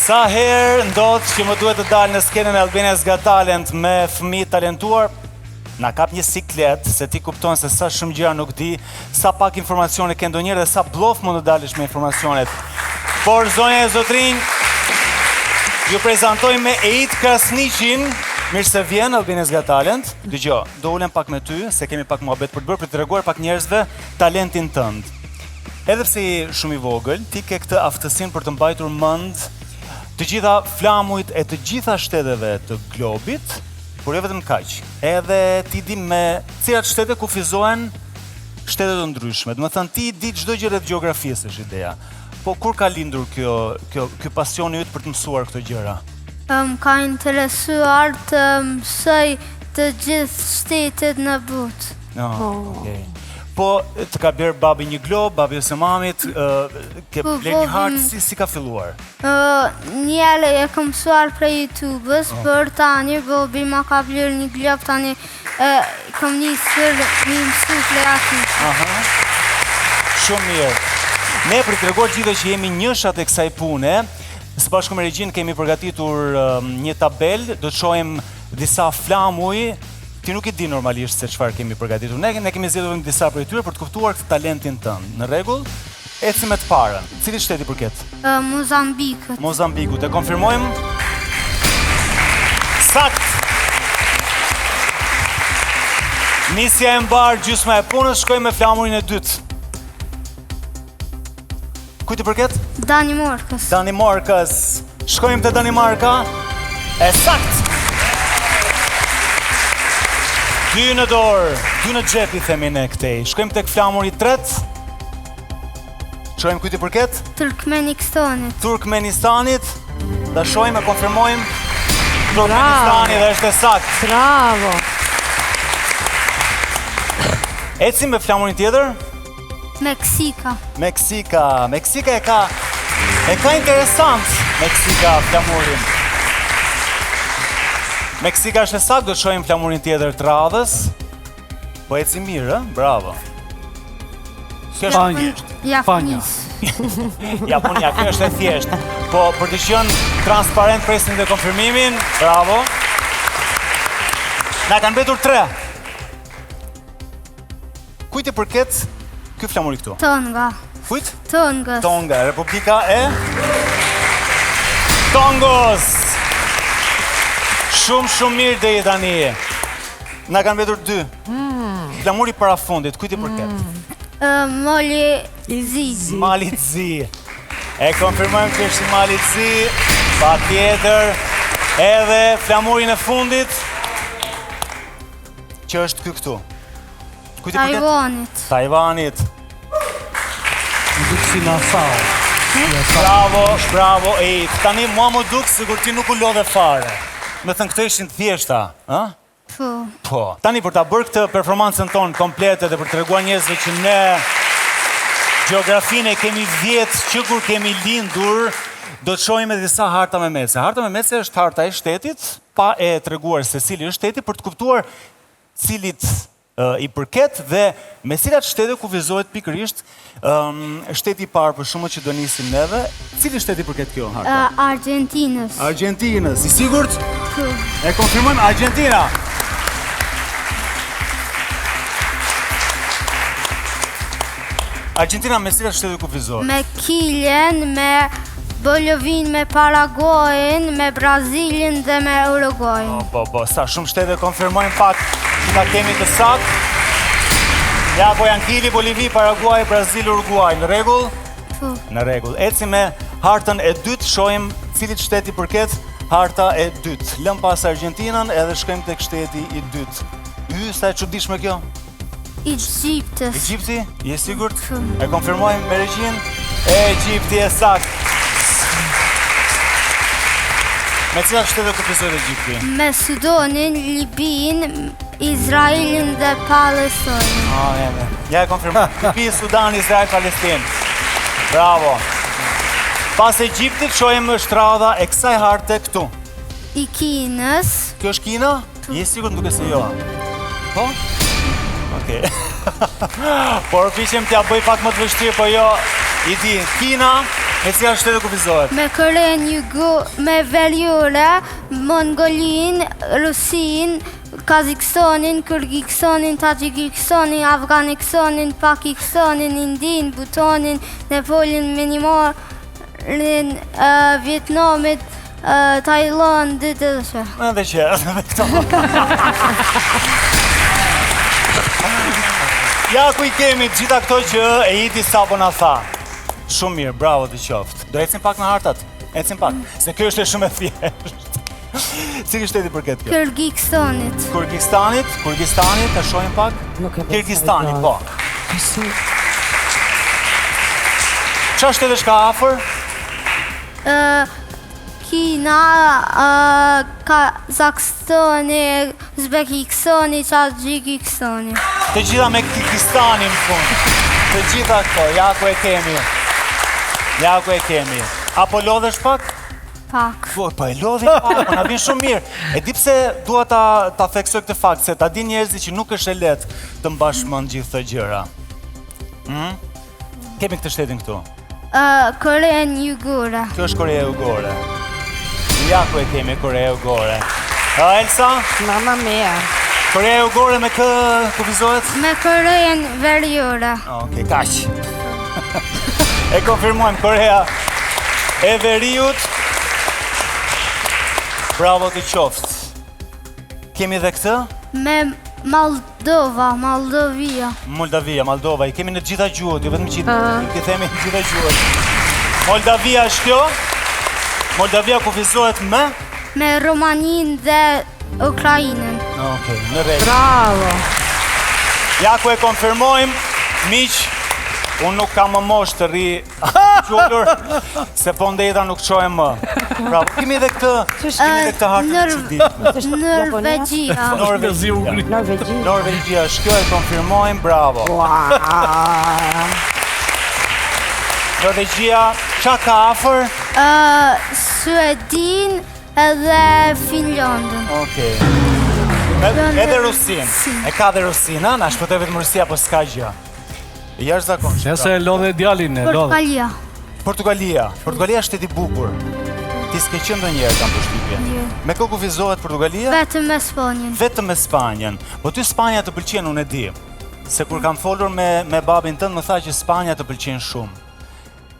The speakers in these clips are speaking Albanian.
Sa herë ndodh që më duhet të dalë në skenën e Albania's Got Talent me fëmijë talentuar, na kap një siklet, se ti kupton se sa shumë gjëra nuk di, sa pak informacione ke ndonjëherë dhe sa blof mund të dalësh me informacionet. Por zonja e zotrinj, ju prezantoj me Eit Krasniqin. Mirë se vjen Albania's Got Talent. Dëgjoj, do ulem pak me ty, se kemi pak muhabet për të bërë, për të treguar pak njerëzve talentin tënd. Edhe pse je shumë i vogël, ti ke këtë aftësinë për të mbajtur mend të gjitha flamujt e të gjitha shteteve të globit, por jo vetëm kaq. Edhe ti di me cilat shtete kufizohen shtete të ndryshme. Domethënë ti di çdo gjë rreth gjeografisë, është ideja. Po kur ka lindur ky pasioni yt për të mësuar këto gjëra? Ka interesuar të mësoj të gjithë shtetet në botë. Okay. Po të ka bërë babi një glob, babi ose mamit, ke bler një hartë, si ka filluar? Njële e kam mësuar prej YouTube-ës, për tani babi ma ka bler një glob, tani kam njësër një mësu prej ati. Shumë mirë. Ne për të treguar gjithë që jemi njëshat e kësaj pune, së bashku me regjin kemi përgatitur një tabel, do të shohim disa flamuj. Ti nuk i di normalisht se çfarë kemi përgatitur. Ne kemi zgjedhur disa prej tyre për të kuptuar këtë talentin tënd. Në rregull? Ecim me të parën. Cili shteti përket? Mozambikut. Mozambikut. E konfirmojmë? Sakt! Nisja e mbar, gjysma e punës, shkojmë me flamurin e dytë. Kujt i përket? Danimarkës. Danimarkës. Shkojmë te Danimarka. E sakt! 2 në dorë, 2 në xhep i themi ne këtej. Shkojmë tek flamuri i tretë. Shohim kujt i përket? Turkmenistanit. Turkmenistanit. Ta shohim e konfirmojmë. Turkmenistani dhe është sakt. Bravo. Ecim me flamurin tjetër. Meksika. Meksika e ka interesant. Meksika flamurin. Meksika është sakt, do të shohim flamurin tjetër të radhës. Po eci mirë, bravo. Kjo është thjesht. Japonis. Japonia, kjo është e thjesht. Po për të qenë transparent presin dhe konfirmimin, bravo. Na kanë mbetur 3. Kujt i përket ky flamuri këtu? Tonga. Kujt? Tongës. Tonga, Republika e Tongos. Shumë mirë dhe i tani. Na kanë mbetur 2. Flamuri para fundit, kujt i përket? Mali Zi. E konfirmojmë që është Mali Zi. Patjetër. Edhe flamurin e fundit, që është ky këtu. Kujt i përket? Taiwanit. Duk si Nassau. Bravo, e tani mua më duk sigur ti nuk u lodhe fare. Me thënë këto ishin të thjeshta, a? Po. Tani për ta bërë këtë performancën tonë komplete dhe për të treguar njerëzve që ne gjeografinë kemi 10 që kur kemi lindur, do të shohim edhe disa harta me mese. Harta me mese është harta e shtetit, pa e treguar se cili është shteti, për të kuptuar cilit i përket dhe me cilat shtete kufizohet pikërisht shteti i parë për shkakun që do nisim neve. Cili shteti përket kjo harta? Argentinës. Argentinës. I sigurt? E konfirmojmë Argentina. Argentina me cilat shtete kufizohet? Me Kilen, me Bolivin, me Paraguayin, me Brazilin dhe me Uruguayin. Po, sa shumë shtete konfirmojmë pak. Ta kemi të sakt. Ja, po janë Kili, Bolivi, Paraguay, Brazil, Uruguay. Në rregull? Në rregull. Ecim me hartën e dytë, shohim cilit shteti përket harta e dytë. Lëm pas Argentinën edhe shkojmë tek shteti i dytë. Sa e çuditshme kjo? Egjiptës. Egjipti? Je sigurt? E konfirmojmë me regjin? Egjipti e sakt. Me cilat shtete kufizohet Egjipti? Me Sudanin, Libin, Izraelin dhe Palestinin. Ja e konfirmoj. Libi, Sudan, Izrael, Palestinë. Bravo. Pas Egjiptit shohim shtrada e kësaj harte këtu. I Kinës. Kjo është Kina? Je sigurt duke se jo? Po? Okej. Por përpiqem t'ja bëj pak më të vështirë, po jo, i di. Kina, Me cilat shtete kufizohet? Me me Veriore, Mongolin, Rusin, Kazakstanin, Kyrgyzstanin, Tajikistanin, Afganistanin, Pakistanin, Indin, Bhutonin, Nepalin, Myanmarin, Vietnamit, Tajlandit dhe që. Edhe që, edhe këto. Ja ku i kemi gjitha këto që e iti sapo na tha. Shumë mirë, bravo të qoftë. Do ecim pak në hartat? Ecim pak, se kjo është e shumë e thjeshtë. Si kështë shteti për këtë kjo? Kyrgyzstanit. Kyrgyzstanit, të shohim pak? Kyrgyzstanit, po. Qa shtetesh ka afër? Kina, Kazakstani, Uzbekistani, Tajikistanin. Të gjitha me Kyrgyzstanin në fund. Të gjitha këto, ja ku e kemi. Ja ku e kemi. Apo lodhesh pak? Pak. Po e lodhi pak, po na vjen shumë mirë. E di pse dua ta theksoj këtë fakt, se ta din njerëzit që nuk është e lehtë të mbash mend gjithë këto gjëra. Kemi këtë shtetin këtu. Korea Jugore. Kjo është Korea Jugore. Ja ku e kemi Korea Jugore. Elsa? Mamma mia. Korea Jugore me kë kufizohet? Me Korean Veriore. Okej, kaq. E konfirmojmë, Korea e Veriut. Bravo të qoftë. Kemi dhe këtë? Me Moldova. Moldova. I kemi në gjitha gjuhët, jo vetëm qitë. I themi në gjitha gjuhët. Moldavia është kjo. Moldavia kufizohet me? Me Romanin dhe Ukrajinën. Okej, në rregull. Bravo. Ja ku e konfirmojmë, miq, unë nuk kam më moshë të rri qullur, se po ndeta nuk qojmë më. Bravo, kemi dhe këtë hartë të çuditshme. Norvegjia, shkjo e konfirmojmë, bravo. Norvegjia, qa ka afër? Suedin edhe Finlandën. Okej. Edhe Rusin. E ka dhe Rusin, na shpëtoj vetëm Rusia, po s'ka gjë. Jashtëzakonisht. Nëse e lodhe djalin, e lodhe. Portugalia. Portugalia është shteti bukur. Ti s'ke qenë ndonjëherë kam përshtypje. Me kë kufizohet Portugalia? Vetëm me Spanjën. Vetëm me Spanjën. Po ty Spanja të pëlqen, unë e di. Se kur kam folur me babin tënd, më tha që Spanja të pëlqen shumë.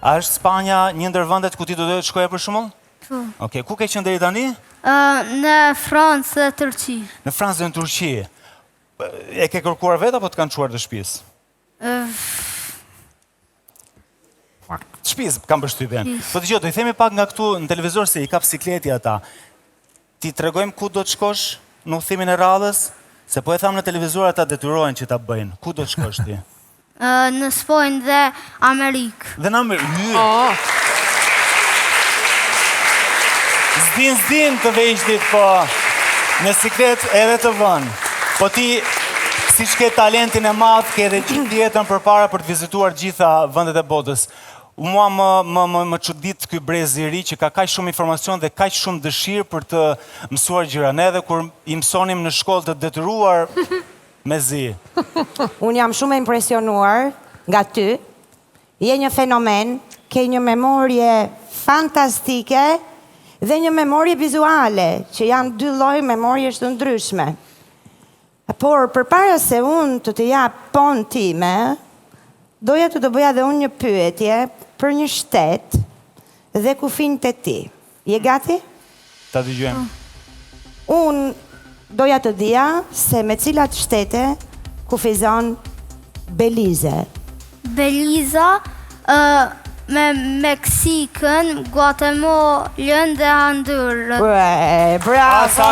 A është Spanja një ndër vendet ku ti do të shkoje për shembull? Po. Okej, ku ke qenë deri tani? Në Francë dhe Turqi. Në Francë dhe në Turqi. E ke kërkuar vetë apo të kanë çuar të shtëpisë? Shtëpisë kam përshtypjen. Po dëgjoj, do i themi pak nga këtu në televizor se i ka bicikleti ata. Ti tregojmë ku do të shkosh në udhimin e radhës, se po e tham në televizor ata detyrohen që ta bëjnë. Ku do të shkosh ti? Në Spanjë dhe Amerikë. Dhe në Amerikë. Zdin të veçdit, po në siklet edhe të vënë. Po ti, si që ke talentin e madh, ke edhe gjithë jetën përpara për të vizituar gjitha vendet e botës. Mua më çudit ky brez i ri që ka kaq shumë informacion dhe kaq shumë dëshirë për të mësuar gjëra. Ne edhe kur i mësonim në shkollë të detyruar me zi. Unë jam shumë e impresionuar nga ty. Je një fenomen, ke një memorje fantastike dhe një memorje vizuale, që janë dy lloj memorjesh të ndryshme. Por përpara se unë të jap pon time, doja të bëja dhe unë një pyetje për një shtet dhe kufinjtë e ti. Je gati? Ta dëgjojmë. Unë doja të dija se me cilat shtete kufizon Belize. Beliza, me Meksikën, Guatemalën dhe Hondurën. Bravo,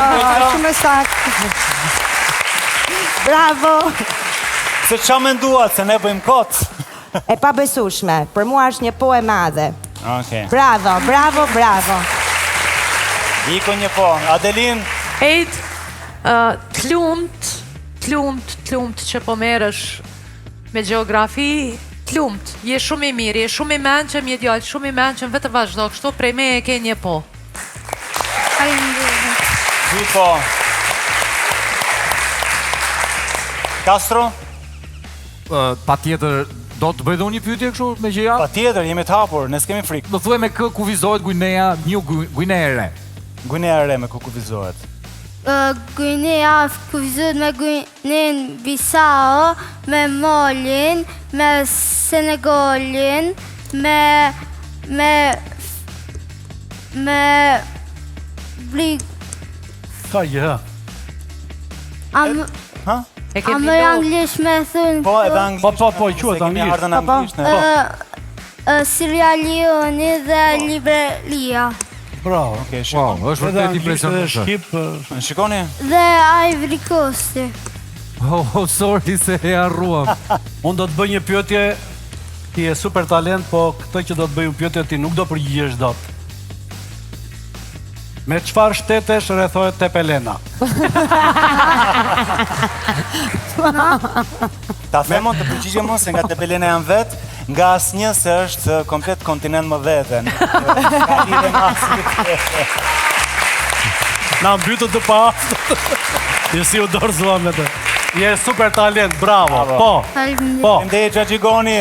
shumë saktë. Bravo. Se qa menduat, se ne bëjmë kot? E pa besueshme, për mua është një po e madhe. Okej. Bravo, bravo, bravo. Iko një po. Adelin? Ejt, tlumt që po merësh me gjeografi, tlumt, je shumë i mirë, je shumë i menqëm, je djallë, shumë i menqëm, vetë vazhdo, kështu prej me e ke një po. Dy po. Castro? Pa tjetër Do të bëj dhe unë një pyetje kështu me që ja? Patjetër, jemi të hapur, ne s'kemi frikë. Do thuaj me kë kufizohet Guinea, Guinea e re. Guinea e re me ku kufizohet. Guinea kufizohet me Guinea Bissau, me Malin, me Senegalin, me Ka gjë. Ha? E kemi Amër anglisht me thunë. Po, edhe anglisht. Po, quhet anglisht. Ardhen anglisht. Sierra Leone dhe Liberia. Bravo. Okej, shikoj. Wow, është vërtet impresionueshme. Shqip, Shikoni? Dhe Ivory Coast. Oh, sorry se e harruam. unë do të bëj një pyetje, ti je super talent, po këtë që do të bëj një pyetje ti nuk do përgjigjesh dot. Me çfarë shtetesh rrethohet Tepelena? Ta themon të përgjigjem unë se nga Tepelena janë vet, nga asnjë se është komplet kontinent më veten. Ka lidhje me asnjë. Na mbytët të pa. Je si u dorëzua me të. Je super talent, bravo. Po. Po. Faleminderit Xhaxhigoni.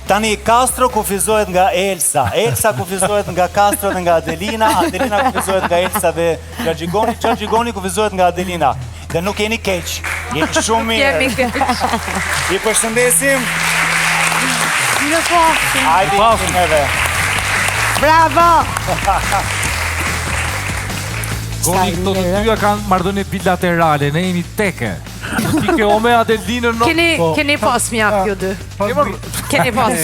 Tani Castro kufizohet nga Elsa, Elsa kufizohet nga Castro dhe nga Adelina, Adelina kufizohet nga Elsa dhe Xhaxhigoni, Xhaxhigoni kufizohet nga Adelina. Dhe nuk jeni keq, jeni shumë mirë. Jemi keq. I përshëndesim. Në pafshim. Hajde pafshim edhe. Bravo! Goni këto të dyja kanë marrëdhënie bilaterale, ne jemi teke. Ti ke o me Adelinën në... Keni pas mjak ju dy. Keni pas.